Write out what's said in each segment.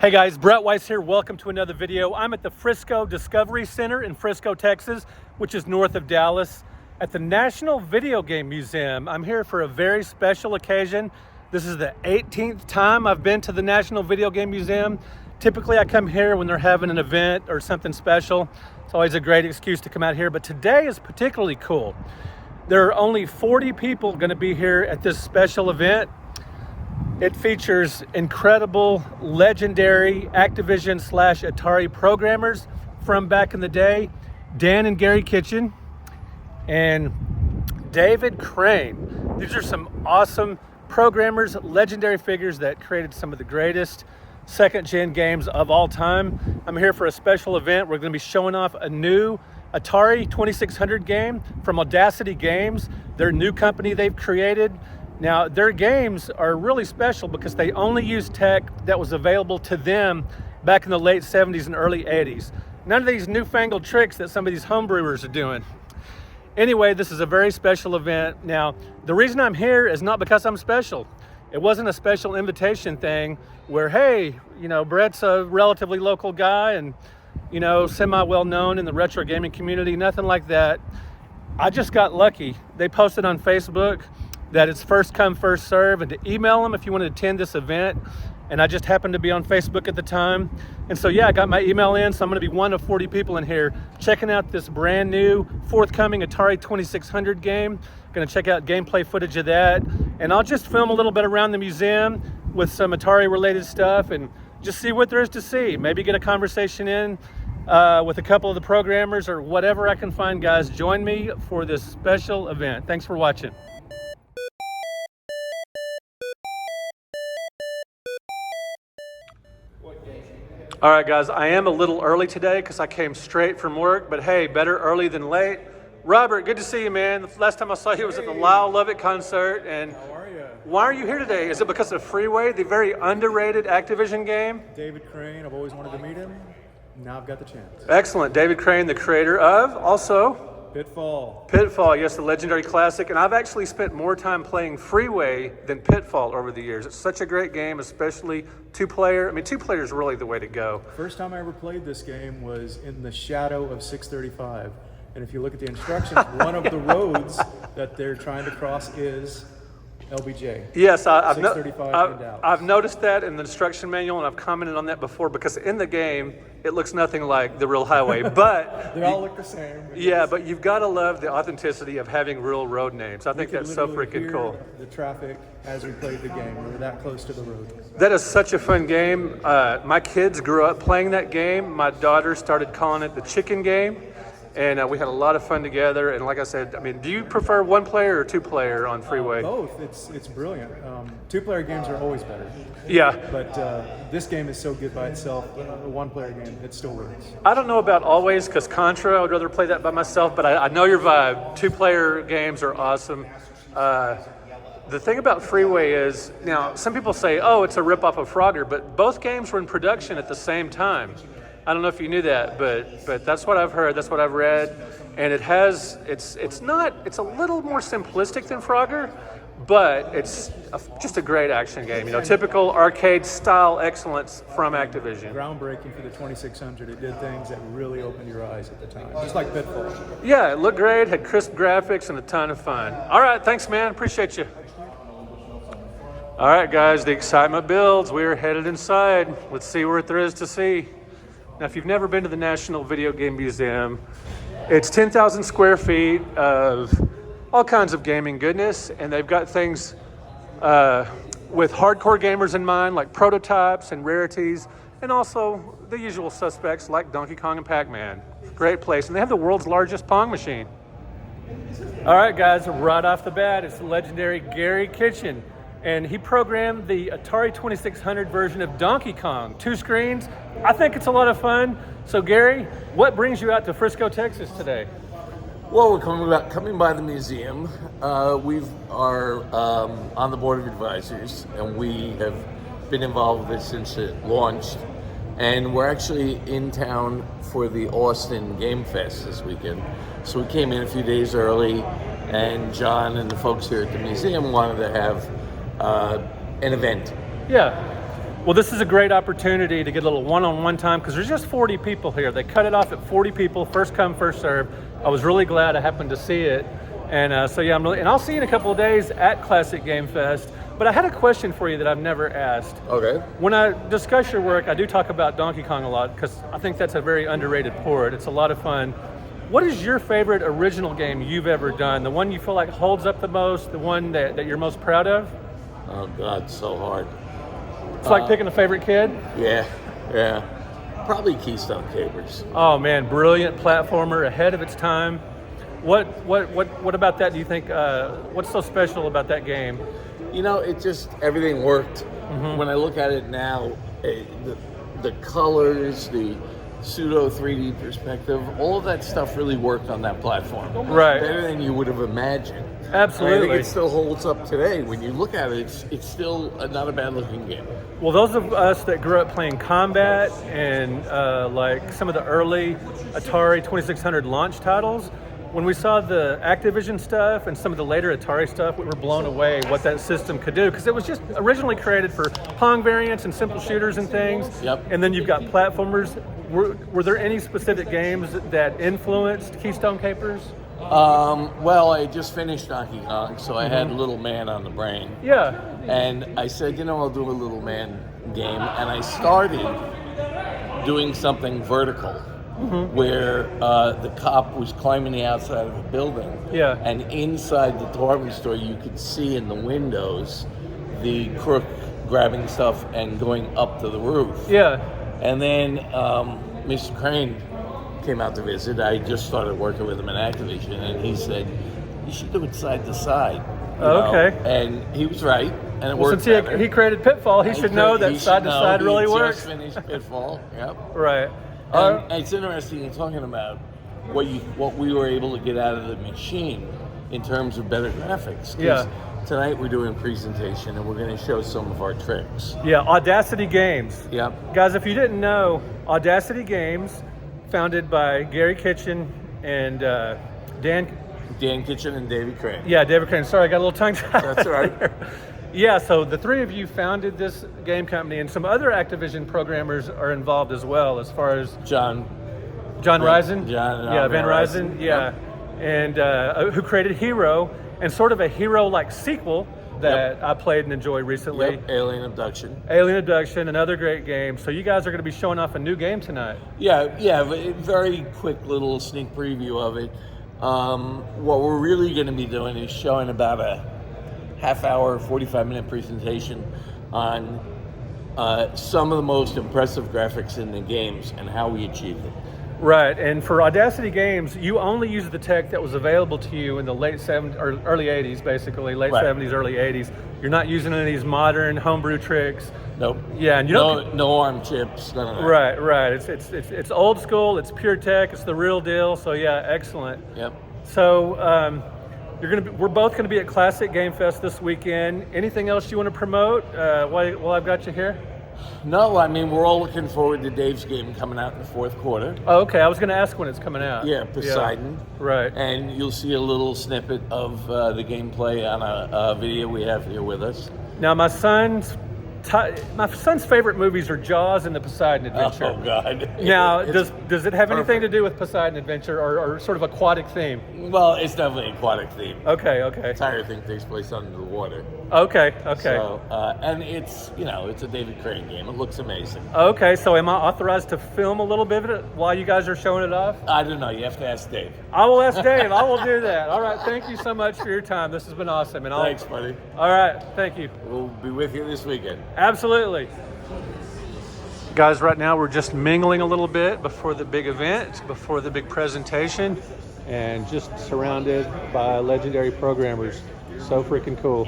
Hey guys, Brett Weiss here. Welcome to another video. I'm at the Frisco Discovery Center in Frisco, Texas, which is north of Dallas, at the National Video Game Museum. I'm here for a very special occasion. This is the 18th time I've been to the National Video Game Museum. Typically I come here when they're having an event or something special. It's always a great excuse to come out here, but today is particularly cool. There are only 40 people going to be here at this special event. It features incredible, legendary Activision / Atari programmers from back in the day, Dan and Garry Kitchen, and David Crane. These are some awesome programmers, legendary figures that created some of the greatest second-gen games of all time. I'm here for a special event. We're going to be showing off a new Atari 2600 game from Audacity Games, their new company they've created. Now, their games are really special because they only use tech that was available to them back in the late 70s and early 80s. None of these newfangled tricks that some of these homebrewers are doing. Anyway, this is a very special event. Now, the reason I'm here is not because I'm special. It wasn't a special invitation thing where, hey, Brett's a relatively local guy and, semi-well-known in the retro gaming community, nothing like that. I just got lucky. They posted on Facebook that it's first come, first serve, and to email them if you want to attend this event. And I just happened to be on Facebook at the time. And so yeah, I got my email in, so I'm gonna be one of 40 people in here checking out this brand new forthcoming Atari 2600 game. Gonna check out gameplay footage of that. And I'll just film a little bit around the museum with some Atari related stuff and just see what there is to see. Maybe get a conversation in with a couple of the programmers or whatever I can find, guys. Join me for this special event. Thanks for watching. All right, guys, I am a little early today because I came straight from work, but hey, better early than late. Robert, good to see you, man. The last time I saw you was at the Lyle Lovett concert. And how are you? Why are you here today? Is it because of Freeway, the very underrated Activision game? David Crane, I've always wanted to meet him. Now I've got the chance. Excellent. David Crane, the creator of, also, Pitfall, yes, the legendary classic. And I've actually spent more time playing Freeway than Pitfall over the years. It's such a great game, especially two-player. I mean, two-player is really the way to go. First time I ever played this game was in the shadow of 635. And if you look at the instructions, one of the roads that they're trying to cross is LBJ. Yes, I've noticed that in the instruction manual, and I've commented on that before because in the game, it looks nothing like the real highway, but they all look the same. Yeah, but you've got to love the authenticity of having real road names. I think that's so freaking cool. The traffic as we played the game, we were that close to the road. That is such a fun game. My kids grew up playing that game. My daughter started calling it the chicken game. And we had a lot of fun together. And like I said, I mean, do you prefer one player or two player on Freeway? Both. It's brilliant. Two player games are always better. Yeah. But this game is so good by itself. A one player game, it still works. I don't know about always, because Contra, I would rather play that by myself, but I know your vibe. Two player games are awesome. The thing about Freeway is, now, some people say, oh, it's a ripoff of Frogger, but both games were in production at the same time. I don't know if you knew that, but that's what I've heard, that's what I've read. And it's a little more simplistic than Frogger, but it's just a great action game. Typical arcade style excellence from Activision. Groundbreaking for the 2600. It did things that really opened your eyes at the time, just like Pitfall. Yeah, it looked great, had crisp graphics, and a ton of fun. All right, thanks, man. Appreciate you. All right, guys, the excitement builds. We are headed inside. Let's see what there is to see. Now, if you've never been to the National Video Game Museum, it's 10,000 square feet of all kinds of gaming goodness, and they've got things with hardcore gamers in mind, like prototypes and rarities, and also the usual suspects like Donkey Kong and Pac-Man. Great place, and they have the world's largest Pong machine. All right, guys, right off the bat, it's the legendary Garry Kitchen. And he programmed the Atari 2600 version of Donkey Kong. 2 screens. I think it's a lot of fun. So Garry, what brings you out to Frisco, Texas today? Well, we're coming by the museum. We are on the board of advisors, and we have been involved with this since it launched. And we're actually in town for the Austin Game Fest this weekend. So we came in a few days early, and John and the folks here at the museum wanted to have an event. Yeah. Well, this is a great opportunity to get a little one-on-one time because there's just 40 people here. They cut it off at 40 people, first come, first serve. I was really glad I happened to see it. And so yeah, and I'll see you in a couple of days at Classic Game Fest. But I had a question for you that I've never asked. Okay. When I discuss your work, I do talk about Donkey Kong a lot because I think that's a very underrated port. It's a lot of fun. What is your favorite original game you've ever done? The one you feel like holds up the most, the one that you're most proud of? Oh God, so hard. It's like picking a favorite kid? Yeah. Probably Keystone Kapers. Oh man, brilliant platformer, ahead of its time. What about that do you think, what's so special about that game? You know, it just, everything worked. When I look at it now, the colors, the pseudo 3D perspective, all of that stuff really worked on that platform. Right. Better than you would have imagined. Absolutely. And I think it still holds up today. When you look at it, it's still not a bad looking game. Well, those of us that grew up playing Combat and like some of the early Atari 2600 launch titles, when we saw the Activision stuff and some of the later Atari stuff, we were blown away what that system could do because it was just originally created for Pong variants and simple shooters and things. Yep. And then you've got platformers. Were there any specific games that influenced Keystone Kapers? Well, I just finished Donkey Kong, so I had Little Man on the brain. Yeah. And I said, you know, I'll do a Little Man game. And I started doing something vertical, where the cop was climbing the outside of a building. Yeah. And inside the department store, you could see in the windows the crook grabbing stuff and going up to the roof. Yeah. And then Mr. Crane came out to visit. I just started working with him in Activision, and he said, you should do it side to side. you know? Okay. And he was right, and it Well, worked since better. he created Pitfall, he should know that side to side really works. He just finished Pitfall, yep. Right. And it's interesting you're talking about what we were able to get out of the machine in terms of better graphics. 'Cause Yeah. tonight we're doing a presentation and we're going to show some of our tricks. Yeah, Audacity Games. Yep. Guys, if you didn't know, Audacity Games, founded by Garry Kitchen and Dan Kitchen and David Crane. Yeah, David Crane. Sorry, I got a little tongue tied. That's all right. Yeah, so the three of you founded this game company, and some other Activision programmers are involved as well, as far as John Risen. Van Risen. Yeah, and who created Hero, and sort of a Hero-like sequel that I played and enjoyed recently. Yep. Alien Abduction. Alien Abduction, another great game. So you guys are going to be showing off a new game tonight. Yeah, very quick little sneak preview of it. What we're really going to be doing is showing about a half-hour, 45-minute presentation on some of the most impressive graphics in the games and how we achieved it. Right, and for Audacity Games, you only use the tech that was available to you in the late 70s, or early 80s, basically, late Right. 70s, early 80s. You're not using any of these modern homebrew tricks. Nope. Yeah, and you don't. No ARM chips. None of that. Right. It's old school. It's pure tech. It's the real deal. So yeah, excellent. Yep. So we're both gonna be at Classic Game Fest this weekend. Anything else you want to promote while I've got you here? No, I mean, we're all looking forward to Dave's game coming out in the fourth quarter. Oh, okay. I was gonna ask when it's coming out. Yeah, Poseidon. Yeah. Right. And you'll see a little snippet of the gameplay on a video we have here with us. Now, my son's favorite movies are Jaws and the Poseidon Adventure. Oh, God. Now, does it have anything perfect. to do with Poseidon Adventure or sort of aquatic theme? Well, it's definitely an aquatic theme. Okay. The entire thing takes place under the water. Okay. So, and it's a David Crane game. It looks amazing. Okay, so am I authorized to film a little bit of it while you guys are showing it off? I don't know. You have to ask Dave. I will ask Dave. I will do that. All right, thank you so much for your time. This has been awesome. And Thanks, buddy. All right, thank you. We'll be with you this weekend. Absolutely. Guys, right now we're just mingling a little bit before the big event, before the big presentation, and just surrounded by legendary programmers. So freaking cool.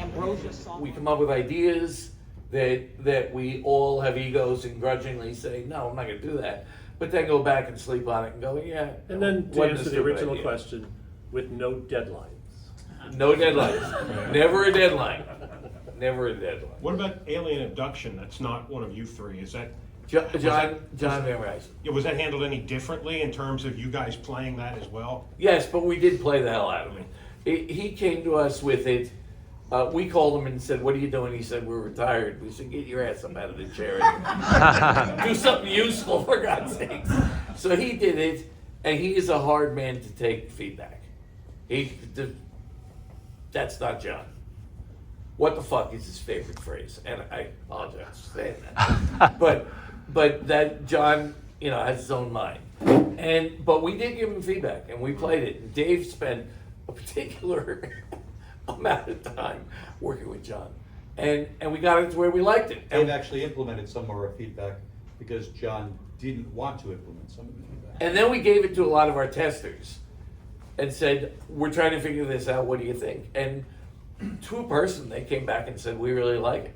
We come up with ideas that we all have egos and grudgingly say, no, I'm not going to do that. But then go back and sleep on it and go, yeah. And then to wasn't a answer the stupid original idea. question, with no deadlines. No deadlines. Never a deadline. Never a deadline. What about Alien Abduction? That's not one of you three. Is that John Van Ryzen. was that handled any differently in terms of you guys playing that as well? Yes, but we did play the hell out of it. He came to us with it We called him and said, "What are you doing?" He said, "We're retired." We said, "Get your ass up out of the chair and do something useful, for God's sakes." So he did it, and he is a hard man to take feedback. That's not John. What the fuck is his favorite phrase? And I apologize for saying that. but that John, has his own mind. But we did give him feedback, and we played it. And Dave spent a particular amount of time working with John, and we got it to where we liked it. Dave actually implemented some of our feedback because John didn't want to implement some of the feedback. And then we gave it to a lot of our testers and said, "We're trying to figure this out. What do you think?" And to a person, they came back and said, "We really like it.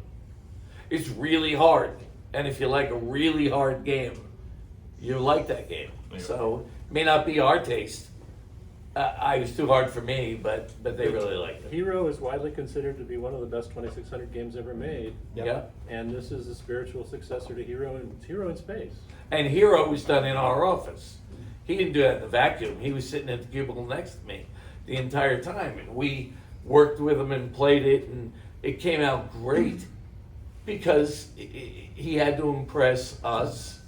It's really hard. And if you like a really hard game, you like that game." Yeah. So it may not be our taste. It was too hard for me, but they really liked it. Hero is widely considered to be one of the best 2600 games ever made. Yeah. And this is a spiritual successor to Hero, and it's Hero in space. And Hero was done in our office. He didn't do that in the vacuum. He was sitting at the cubicle next to me the entire time. And we worked with him and played it, and it came out great because he had to impress us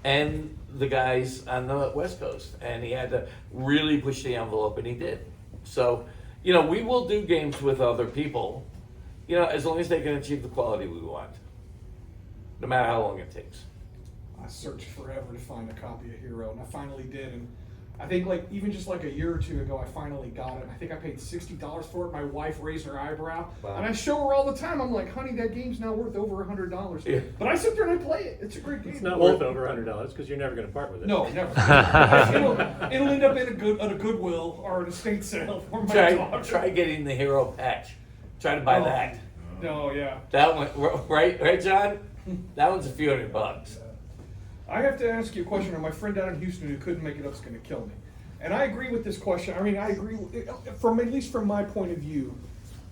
and the guys on the West Coast. And he had to really push the envelope, and he did. So, we will do games with other people, as long as they can achieve the quality we want, no matter how long it takes. I searched forever to find a copy of Hero, and I finally did. And I think even just a year or two ago, I finally got it. I think I paid $60 for it. My wife raised her eyebrow, Wow. and I show her all the time. I'm like, "Honey, that game's now worth over $100." Yeah. But I sit there and I play it. It's a great game. It's not worth over $100 because you're never going to part with it. No, never. it'll end up at a Goodwill or an estate sale for my daughter. Try getting the Hero patch. Try to buy Oh. that. No, yeah. That one, right, John? That one's a few $100. I have to ask you a question. My friend down in Houston who couldn't make it up is going to kill me. And I agree with this question. I mean, I agree at least from my point of view.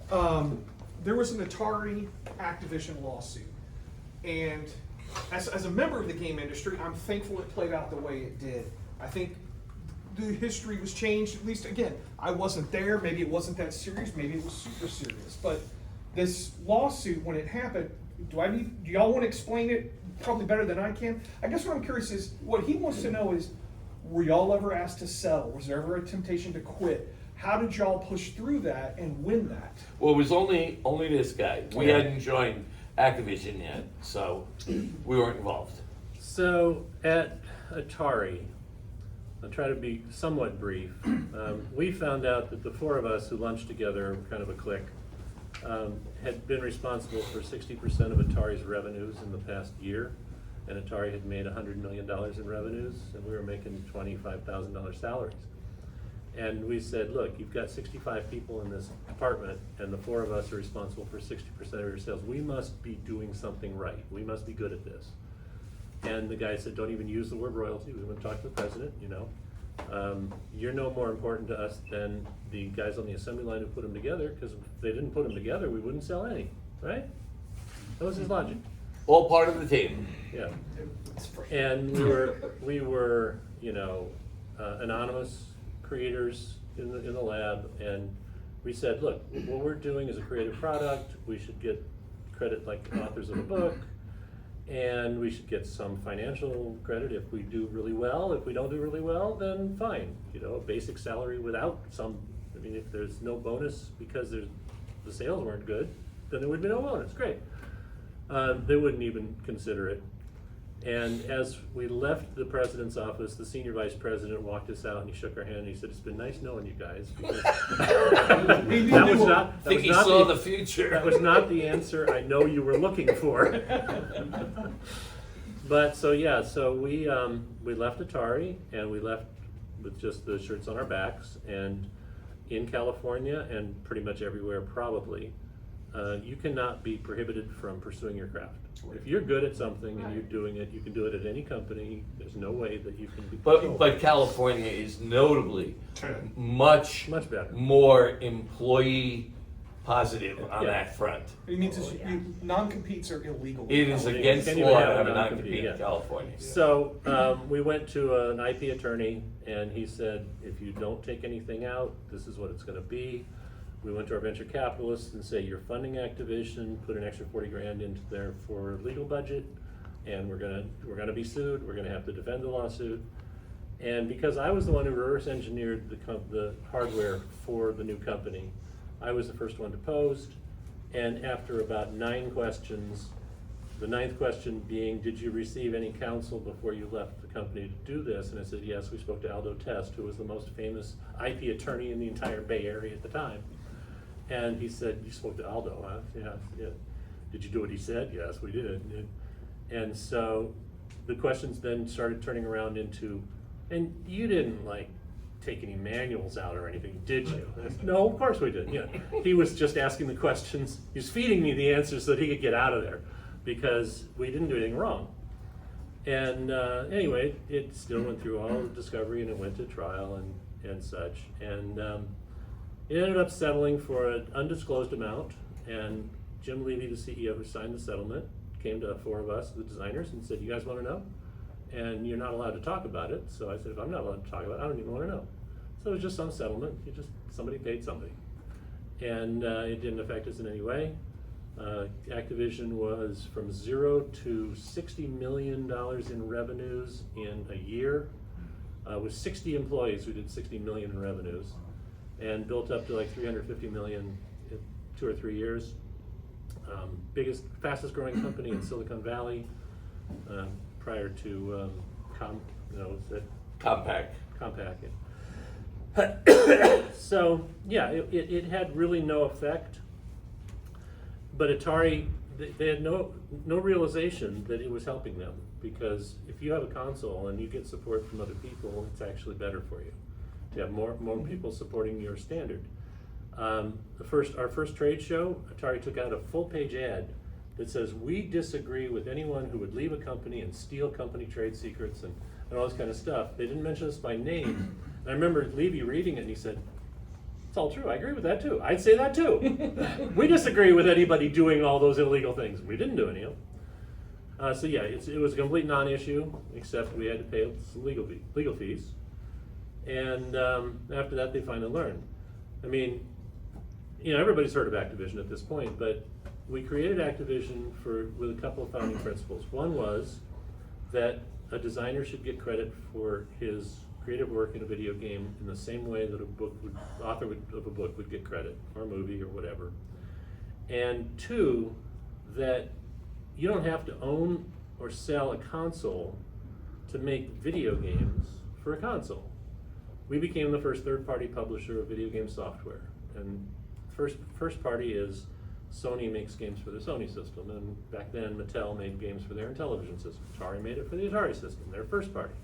There was an Atari Activision lawsuit, and as a member of the game industry, I'm thankful it played out the way it did. I think the history was changed. At least, again, I wasn't there. Maybe it wasn't that serious. Maybe it was super serious. But this lawsuit, when it happened, do y'all want to explain it probably better than I can? I guess what I'm curious is, what he wants to know is, were y'all ever asked to sell? Was there ever a temptation to quit? How did y'all push through that and win that? Well, it was only this guy. We hadn't joined Activision yet, so we weren't involved. So at Atari, I'll try to be somewhat brief. We found out that the four of us who lunched together, kind of a clique, had been responsible for 60% of Atari's revenues in the past year. And Atari had made $100 million in revenues, and we were making $25,000 salaries. And we said, "Look, you've got 65 people in this department, and the four of us are responsible for 60% of your sales. We must be doing something right. We must be good at this." And the guy said, "Don't even use the word royalty. We want to talk to the president, You're no more important to us than the guys on the assembly line who put them together, because if they didn't put them together, we wouldn't sell any, right?" That was his logic. All part of the team. Yeah. And we were anonymous creators in the lab, and we said, "Look, what we're doing is a creative product. We should get credit like authors of a book, and we should get some financial credit if we do really well. If we don't do really well, then fine. A basic salary without some. I mean, if there's no bonus because the sales weren't good, then there would be no bonus. Great." They wouldn't even consider it. And as we left the president's office, the senior vice president walked us out and he shook our hand and he said, "It's been nice knowing you guys." That was not I think he saw the future. That was not the answer I know you were looking for. But so we left Atari, and we left with just the shirts on our backs. And in California and pretty much everywhere probably, you cannot be prohibited from pursuing your craft. If you're good at something and you're doing it, you can do it at any company. There's no way that you can be. But California is notably much better, more employee positive on that front. It means non-competes are illegal. It is against Can't even law have to a have a non-compete, non-compete yeah. in California. So we went to an IP attorney, and he said, "If you don't take anything out, this is what it's going to be." we went to our venture capitalists and say, you're funding Activision, put an extra 40 grand into there for legal budget, and we're gonna be sued, we're gonna have to defend the lawsuit. And because I was the one who reverse engineered the hardware for the new company, I was the first one deposed, and after about 9 questions, the 9th question being, did you receive any counsel before you left the company to do this? And I said, yes, we spoke to Aldo Test, who was the most famous IP attorney in the entire Bay Area at the time. And he said, you spoke to Aldo, huh? Yeah. Did you do what he said? Yes, we did. And so the questions then started turning around into, and you didn't like take any manuals out or anything, did you? I said, no, of course we didn't. Yeah. He was just asking the questions. He was feeding me the answers so that he could get out of there, because we didn't do anything wrong. And anyway, it still went through all the discovery, and it went to trial and such. And it ended up settling for an undisclosed amount. And Jim Levy, the CEO who signed the settlement, came to 4 of us, the designers, and said, you guys want to know? And you're not allowed to talk about it. So I said, if I'm not allowed to talk about it, I don't even want to know. So it was just some settlement. Somebody paid somebody. And it didn't affect us in any way. Activision was from 0 to $60 million in revenues in a year. With 60 employees, we did 60 million in revenues, and built up to like 350 million in 2 or 3 years. Fastest growing company in Silicon Valley, prior to Compact. Compaq. Yeah. So yeah, it had really no effect. But Atari, they had no realization that it was helping them, because if you have a console and you get support from other people, it's actually better for you to have more people supporting your standard. Our first trade show, Atari took out a full-page ad that says, we disagree with anyone who would leave a company and steal company trade secrets and all this kind of stuff. They didn't mention us by name. And I remember Levy reading it, and he said, it's all true, I agree with that too. I'd say that too. We disagree with anybody doing all those illegal things. We didn't do any of them. So yeah, it was a complete non-issue, except we had to pay some legal fees. And after that, they finally learned. I mean, everybody's heard of Activision at this point, but we created Activision with a couple of founding principles. One was that a designer should get credit for his creative work in a video game in the same way that author of a book would get credit, or a movie, or whatever. And 2, that you don't have to own or sell a console to make video games for a console. We became the first third-party publisher of video game software. And first party is Sony makes games for the Sony system, and back then Mattel made games for their Intellivision system. Atari made it for the Atari system, their first party.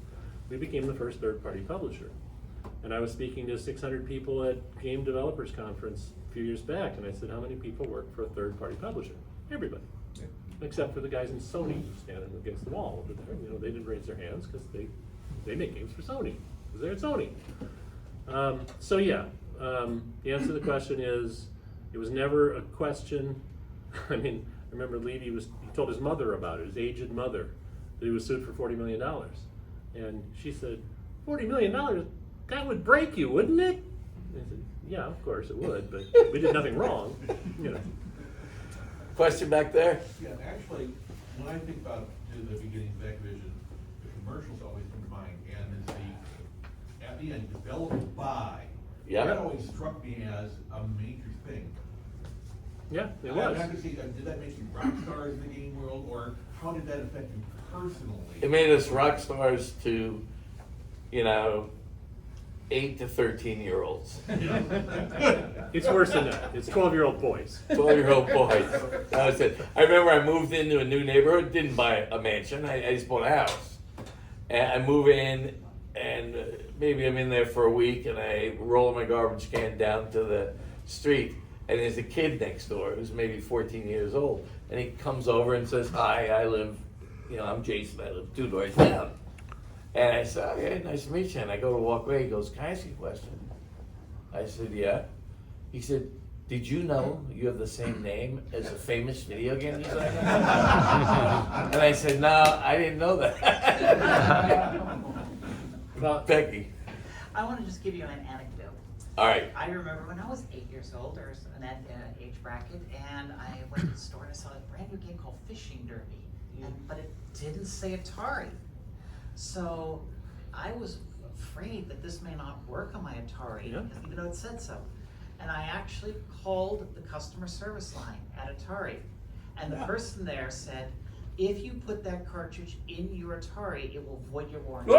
We became the first third-party publisher. And I was speaking to 600 people at Game Developers Conference a few years back, and I said, how many people work for a third-party publisher? Everybody. Yeah. Except for the guys in Sony who standing against the wall over there. They didn't raise their hands because they make games for Sony, because they're at Sony. So yeah, the answer to the question is, it was never a question. I mean, I remember Levy he told his mother about it, his aged mother, that he was sued for $40 million. And she said, $40 million? That would break you, wouldn't it? And I said, yeah, of course it would, but we did nothing wrong. Question back there? Yeah, actually, when I think about the beginning of Activision, the commercials always come to mind, and is at the end, developed by. Yeah. That always struck me as a major thing. Yeah, it was. I could say, did that make you rock stars in the game world, or how did that affect you personally? It made us rock stars to, 8 to 13-year-olds. It's worse than that. It's 12-year-old boys. 12-year-old boys. That was it. I remember I moved into a new neighborhood, didn't buy a mansion, I just bought a house. And I move in, and maybe I'm in there for a week, and I roll my garbage can down to the street, and there's a kid next door who's maybe 14 years old, and he comes over and says, hi, I live, I'm Jason, I live 2 doors down. And I said, okay, nice to meet you. And I go to walk away. He goes, can I ask you a question? I said, yeah. He said, did you know you have the same name as a famous video game designer? And I said, no, I didn't know that. Well, Becky. I want to just give you an anecdote. All right. I remember when I was 8 years old, or in that age bracket, and I went to the store and I saw a brand new game called Fishing Derby, but it didn't say Atari. So I was afraid that this may not work on my Atari, Yeah. because even though it said so. And I actually called the customer service line at Atari, and the person there said, if you put that cartridge in your Atari, it will void your warranty.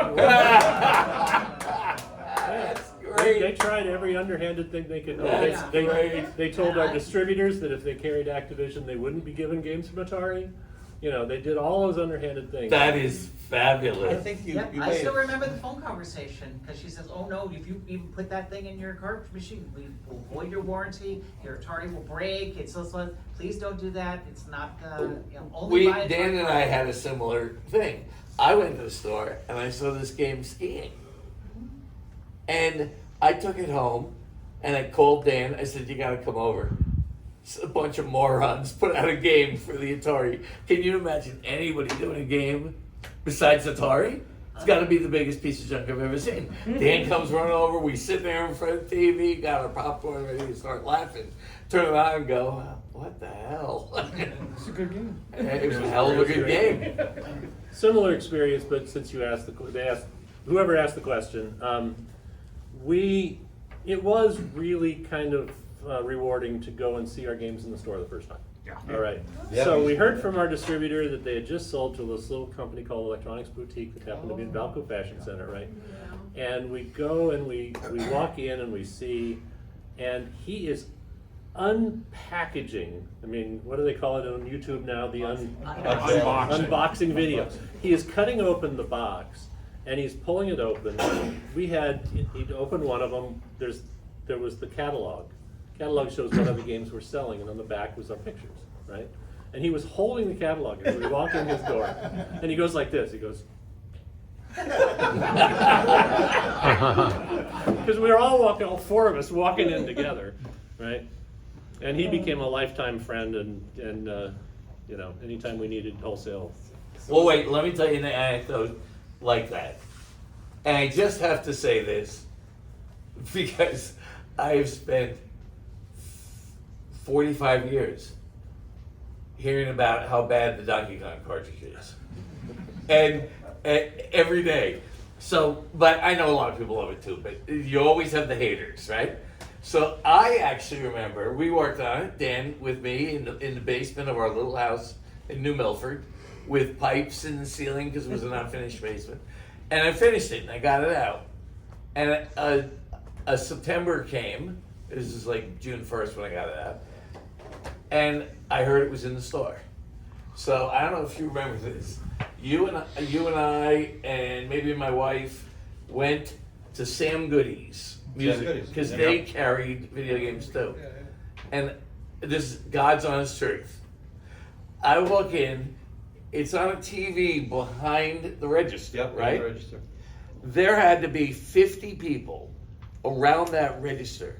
That's They great. tried every underhanded thing they could. That's They great. told our I- distributors that if they carried Activision, they wouldn't be given games from Atari. You know, they did all those underhanded things. That is fabulous. I think you, Yep, you I may still have, remember the phone conversation, because she says, oh no, if you even put that thing in your cartridge machine, we will void your warranty, your Atari will break, it's so, please don't do that, it's not, only buy a Dan and Atari. I had a similar thing. I went to the store and I saw this game skiing. And I took it home and I called Dan. I said, you gotta come over. A bunch of morons put out a game for the Atari. Can you imagine anybody doing a game besides Atari? It's gotta be the biggest piece of junk I've ever seen. Dan comes running over, we sit there in front of the TV, got our popcorn ready to start laughing. Turn it on and go, what the hell? It's a good game. It was a hell of a good game. Similar experience, but since you asked whoever asked the question, it was really kind of rewarding to go and see our games in the store the first time. Yeah. All right. Yeah. So we heard from our distributor that they had just sold to this little company called Electronics Boutique that happened to be in Valco Fashion Center, right? And we go and we walk in and we see, and he is unpackaging. I mean, what do they call it on YouTube now? The unboxing video. He is cutting open the box and he's pulling it open. He'd opened one of them. There was the catalog. Catalog shows what other games we're selling, and on the back was our pictures, right? And he was holding the catalog as we walk in his door, and he goes like this. He goes, because we were all four of us walking in together, right? And he became a lifetime friend, and anytime we needed wholesale. Well, wait, let me tell you an anecdote like that. And I just have to say this because I have spent 45 years hearing about how bad the Donkey Kong cartridge is. And every day. So, but I know a lot of people love it too, but you always have the haters, right? So I actually remember we worked on it, Dan with me in the basement of our little house in New Milford with pipes in the ceiling because it was an unfinished basement. And I finished it and I got it out. And a September came. This is like June 1st when I got it out. And I heard it was in the store. So I don't know if you remember this. You and I and maybe my wife went to Sam Goody's music Goodies. because they carried video games too. And this is God's honest truth. I walk in, it's on a TV behind the register, yep, right? Register. There had to be 50 people around that register,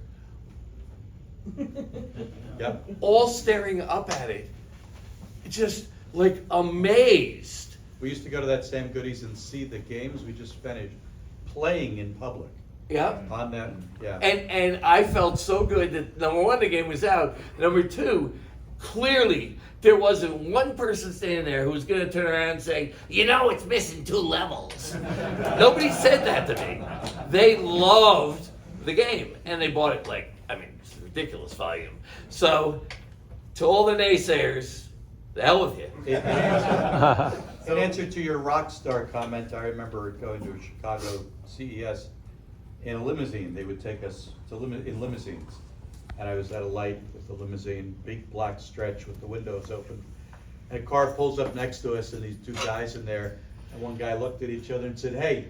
Yep. all staring up at it, just like amazed. We used to go to that Sam Goodies and see the games we just finished playing in public Yeah. on that. Yeah. And I felt so good that number one, the game was out. Number two, clearly there wasn't one person standing there who was going to turn around and say, it's missing 2 levels. Nobody said that to me. They loved the game and they bought it it's a ridiculous volume. So to all the naysayers, the hell with you. In answer to your rock star comment, I remember going to Chicago CES in a limousine. They would take us in limousines. And I was at a light with the limousine, big black stretch with the windows open. And a car pulls up next to us and these 2 guys in there. And one guy looked at each other and said, "Hey,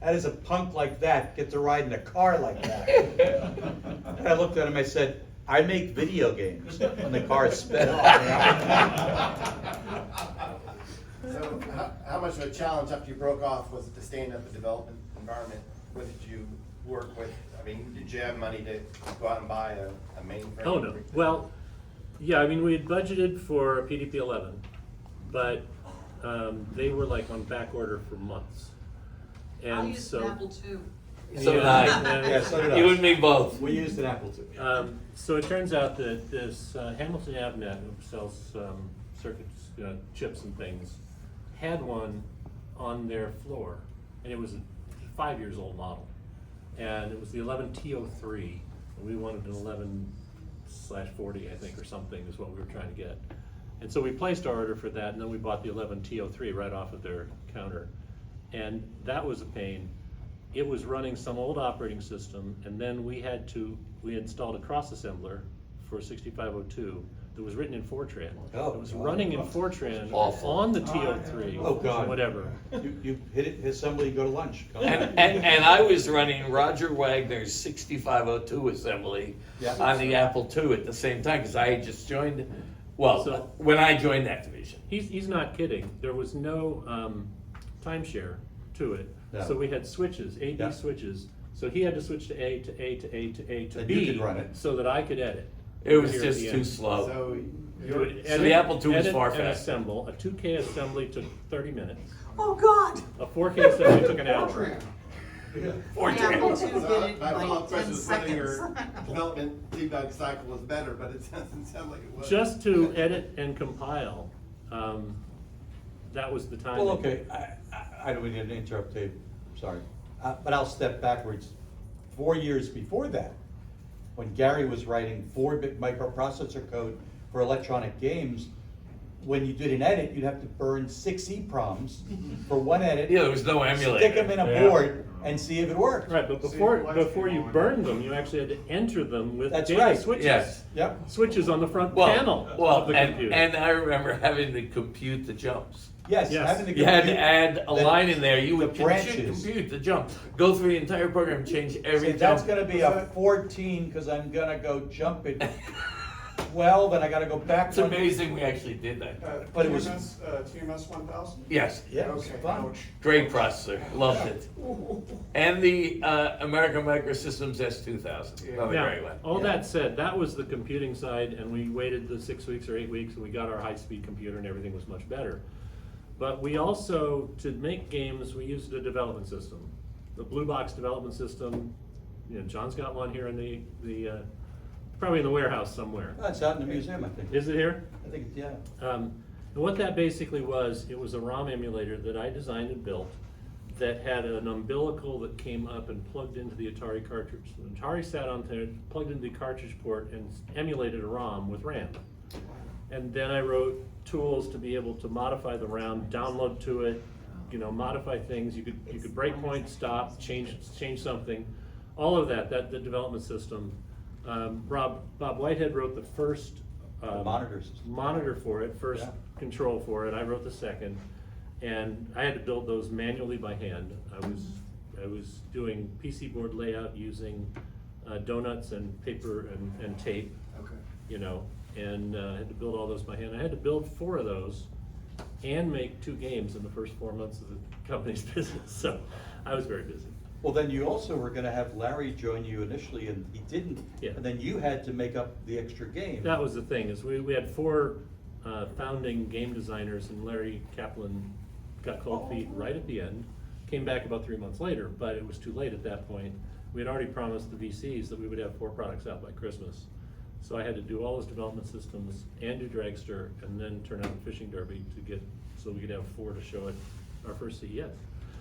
how does a punk like that get to ride in a car like that?" And I looked at him, I said, "I make video games." And the car sped off. So how much of a challenge after you broke off was it to stand up a development environment? What did you work with? I mean, did you have money to go out and buy a mainframe? Oh, no. Well, yeah, we had budgeted for PDP-11, but they were on back order for months. I And used so, an Apple II. So did I. Yeah, so did I. You and me both. We used an Apple II. So it turns out that this Hamilton Avnet, who sells circuits, chips and things, had one on their floor, and it was a 5 years old model, and it was the 11T03, and we wanted an 11/40, I think, or something is what we were trying to get. And so we placed our order for that, and then we bought the 11T03 right off of their counter, and that was a pain. It was running some old operating system, and then we installed a cross assembler for 6502 that was written in Fortran. Oh, It was God. running in Fortran Awful. on the T03, Oh, God. whatever. You hit it, assembly, go to lunch. Come on. And I was running Roger Wagner's 6502 assembly Yeah. on the Apple II at the same time, because I had just joined, So- when I joined Activision. He's not kidding. There was no timeshare to it. No. So we had switches, A, B Yeah. switches. So he had to switch to A, to A, to A, to A, to Then B. you could run it. So that I could edit. It was Here at just the too end. slow. So You would So edit- the Apple II was edit far and faster. assemble. A 2K assembly took 30 minutes. Oh, God. A 4K assembly took an hour. Fortran. The Fortran. Apple II So did it in my like follow-up 10 question is whether your seconds. development debug cycle was better, but it doesn't sound like it was. Just to edit and compile, that was the time. Well, okay, I don't mean to interrupt Dave, sorry. But I'll step backwards. 4 years before that, when Gary was writing 4-bit microprocessor code for electronic games, when you did an edit, you'd have to burn 6 EEPROMs for one edit. Yeah, there was no emulator. Stick them in a Yeah. board and see if it worked. Right, but before you burned them, you actually had to enter them with That's data right. switches. Yes. Yep. Switches on the front Well, panel well, of the and, computer. and I remember having to compute the jumps. Yes, Yes. having to You had to compute add a the- line in there, you would the branches. compute the jump, go through the entire program, change every Say, that's jump. gonna be a 14, because I'm gonna go jump it 12, and I gotta go back It's one. amazing we actually did that. But it was- TMS 1000? Yes, Yeah, it was Okay, fun. ouch. great processor, loved it. And the American Microsystems S2000, another Now, great one. all Yeah. that said, that was the computing side, and we waited the 6 weeks or 8 weeks, and we got our high-speed computer, and everything was much better. But we also, to make games, we used a development system. The Blue Box development system, John's got one here in the probably in the warehouse somewhere. That's out in the museum, I think. Is it here? I think, yeah. And what that basically was, it was a ROM emulator that I designed and built that had an umbilical that came up and plugged into the Atari cartridge. The Atari sat on there, plugged into the cartridge port, and emulated a ROM with RAM. And then I wrote tools to be able to modify the RAM, download to it, modify things. You could break point, stop, change something. All of that the development system. Bob Whitehead wrote the first The monitor system. monitor for it, first Yeah. control for it. I wrote the second, and I had to build those manually by hand. I was doing PC board layout using donuts and paper and tape. Okay. And had to build all those by hand. I had to build 4 of those and make 2 games in the first 4 months of the company's business. So I was very busy. Well, then you also were gonna have Larry join you initially, and he didn't. Yeah. And then you had to make up the extra game. That was the thing, is we had 4 founding game designers, and Larry Kaplan got cold feet right at the end. Came back about 3 months later, but it was too late at that point. We had already promised the VCs that we would have 4 products out by Christmas. So I had to do all those development systems and do Dragster, and then turn out the Fishing Derby so we could have 4 to show at our first CES.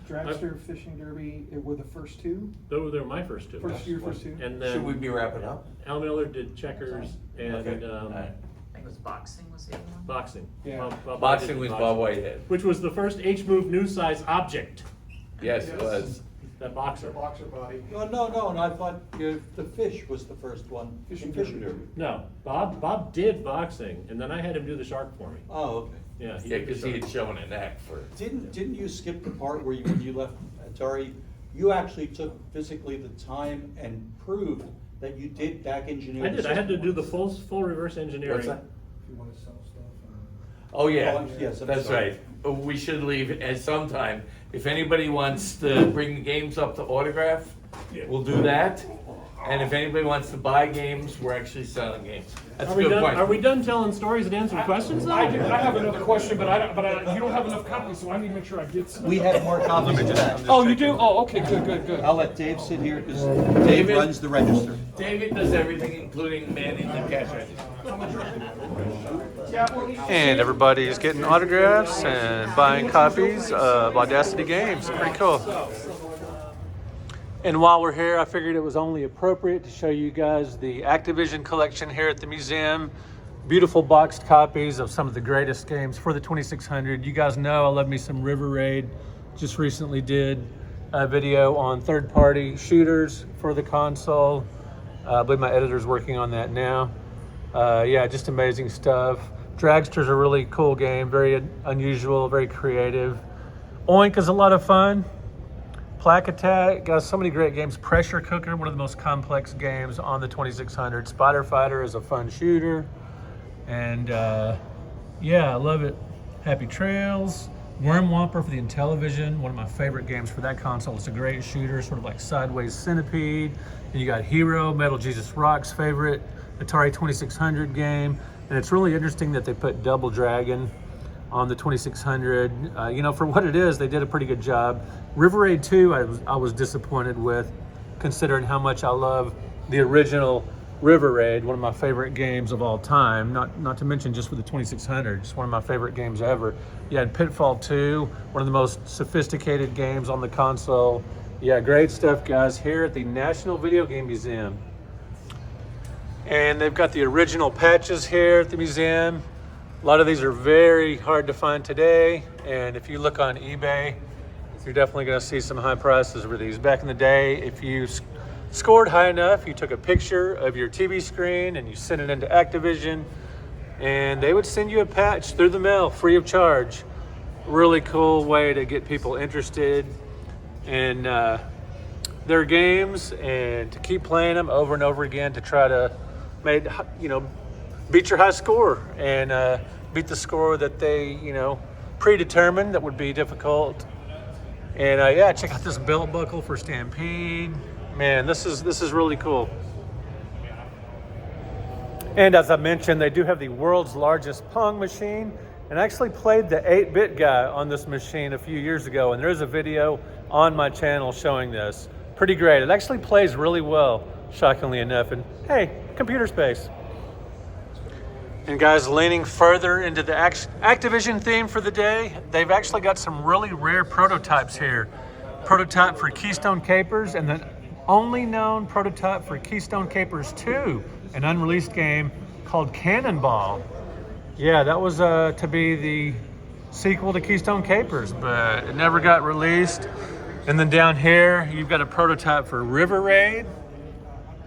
Dragster, Fishing Derby, were the first 2? They were my first 2. Your first 2? And Should we then be wrapping up? Al Miller did Checkers and Okay, all right. I think it was boxing was the other one. Boxing. Yeah. Bob Boxing did was boxing. Bob Whitehead. Which was the first H-Move new size object, Yes, it was. that boxer. Boxer body. No, and I thought the fish was the first one. Fishing Fishing derby. derby. No, Bob did boxing, and then I had him do the shark for me. Oh, okay. Yeah, Yeah, did the because he shark. had shown an act for. Didn't you skip the part where when you left Atari, you actually took physically the time and proved that you did back engineer? I the did, I had to system do the once? full reverse engineering. What's that? If you wanna sell stuff. Oh, yeah, Yes, I'm that's sorry. right. We should leave at some time. If anybody wants to bring the games up to autograph, we'll do that. And if anybody wants to buy games, we're actually selling games. That's Are a we good done? point. Are we done telling stories and answering questions? Though? I have another question, but you don't have enough copies, so I need to make sure I get some. We have more copies of that. Oh, you do? Oh, okay, good. I'll let Dave sit here because Dave David? runs the register. David does everything, including manning the cash register. And everybody's getting autographs and buying copies of Audacity games. Pretty cool. And while we're here, I figured it was only appropriate to show you guys the Activision collection here at the museum. Beautiful boxed copies of some of the greatest games for the 2600. You guys know I love me some River Raid. Just recently did a video on third-party shooters for the console. I believe my editor's working on that now. Yeah, just amazing stuff. Dragster's a really cool game, very unusual, very creative. Oink is a lot of fun. Plaque Attack, got so many great games. Pressure Cooker, one of the most complex games on the 2600. Spider Fighter is a fun shooter. And yeah, I love it. Happy Trails. Worm Whomper for the Intellivision, one of my favorite games for that console. It's a great shooter, sort of like Sideways Centipede. And you got Hero, Metal Jesus Rock's favorite Atari 2600 game. And it's really interesting that they put Double Dragon on the 2600. You know, for what it is, they did a pretty good job. River Raid 2, I was disappointed with, considering how much I love the original River Raid, one of my favorite games of all time. Not to mention just for the 2600, just one of my favorite games ever. You had Pitfall 2, one of the most sophisticated games on the console. Yeah, great stuff, guys, here at the National Video Game Museum. And they've got the original patches here at the museum. A lot of these are very hard to find today, and if you look on eBay, you're definitely going to see some high prices for these. Back in the day, if you scored high enough, you took a picture of your TV screen and you sent it into Activision, and they would send you a patch through the mail free of charge. Really cool way to get people interested in their games and to keep playing them over and over again to try to beat your high score and beat the score that they, predetermined that would be difficult. And yeah, check out this belt buckle for Stampede. Man, this is really cool. And as I mentioned, they do have the world's largest Pong machine. And I actually played the 8-bit guy on this machine a few years ago, and there's a video on my channel showing this. Pretty great. It actually plays really well, shockingly enough. And hey, computer space. And guys, leaning further into the Activision theme for the day, they've actually got some really rare prototypes here. Prototype for Keystone Kapers, and the only known prototype for Keystone Kapers 2, an unreleased game called Cannonball. Yeah, that was to be the sequel to Keystone Kapers, but it never got released. And then down here, you've got a prototype for River Raid,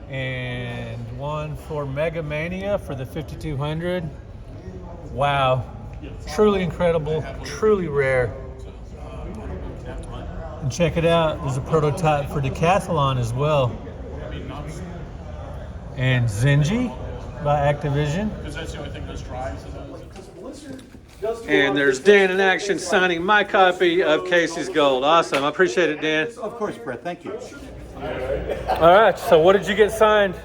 and one for Mega Mania for the 5200. Wow, truly incredible, truly rare. And check it out, there's a prototype for Decathlon as well. And Zenji by Activision. Because that's the only thing those drives. And there's Dan in action signing my copy of Casey's Gold. Awesome, I appreciate it, Dan. Of course, Brett, thank you. All right, so what did you get signed?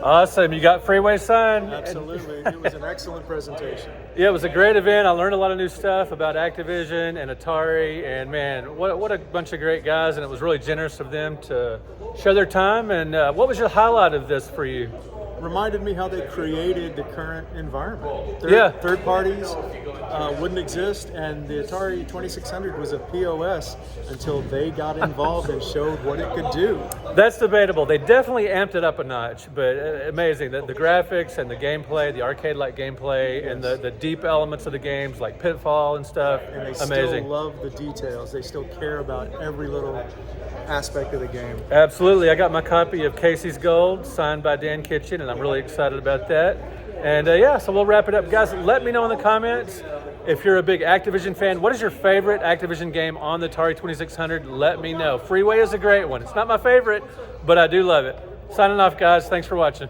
Awesome, you got Freeway signed? Absolutely, it was an excellent presentation. Yeah, it was a great event. I learned a lot of new stuff about Activision and Atari, and man, what a bunch of great guys, and it was really generous of them to share their time. And what was your highlight of this for you? Reminded me how they created the current environment. Third parties wouldn't exist, and the Atari 2600 was a POS until they got involved and showed what it could do. That's debatable. They definitely amped it up a notch, but amazing. The graphics and the gameplay, the arcade-like gameplay, and the deep elements of the games like Pitfall and stuff, And they amazing. still love the details. They still care about every little aspect of the game. Absolutely. I got my copy of Casey's Gold signed by Dan Kitchen, and I'm really excited about that. And yeah, so we'll wrap it up. Guys, let me know in the comments if you're a big Activision fan. What is your favorite Activision game on the Atari 2600? Let me know. Freeway is a great one. It's not my favorite, but I do love it. Signing off, guys. Thanks for watching.